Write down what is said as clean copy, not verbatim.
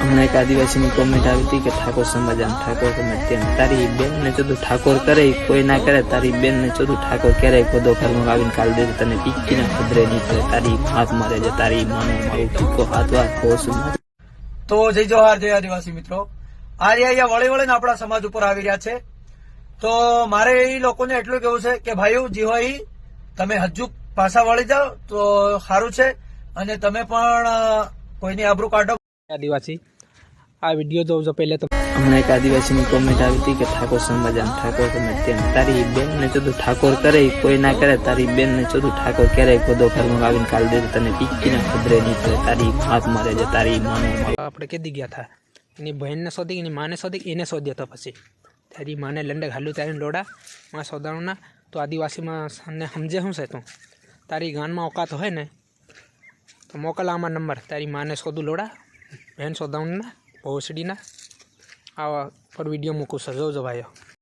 हमें एक आदिवासी की कॉमेंट आई थी कि ठाकुर समाज आम ठाकुर गमे तेम तारी बेन ने चोदू ठाकुर करे कोई ना करे तारी बेन ने चोदू ठाकुर करे गोदो घर में आवीने काल दे तने पीकी ने खबरे नहीं पड़े तारी हाथ मारे जे तारी मानो मारू टीको हाथ वा होश तो जय जोहार जय आदिवासी मित्रों आज अहींया वळी वळीने आपणा समाज उपर આવી રહ્યા છે। તો મારે એ લોકોને એટલું કહેવું છે કે ભાઈઓ જે હોય તમે હજુ પાછા વળી જાઓ તો સારું છે અને તમે પણ કોઈની આબરૂ કાઢો। आदिवासी आ वीडियो जो पहले तो हमें एक आदिवासी की कॉमेंट आई थी कि ठाकुर समाज आम ठाकुर गमे तेम तारी बेन ने चोदू ठाकुर करे कोई ना करे तारी बेन ने चोदू ठाकुर करे गोदो घर में आवीने काल दे तने पीकी ने खबरे नहीं पड़े तारी हाथ मारे जे तारी मानो मारू આપણે કીધી ગયા હતા એની બહેનને શોધી એની માને શોધી એને શોધ્યો હતો પછી તારી માને લંડે ઘાલું તારી લોડા માં શોધાણુંના તો આદિવાસીમાં ને સમજે શું છે તું તારી ગાનમાં ઓકાત હોય ને તો મોકલ આમાં નંબર તારી માને શોધું લોડા બહેન શોધાણુંના ભોસડીના આવા પર વિડીયો મૂકું છું જોજો ભાઈઓ।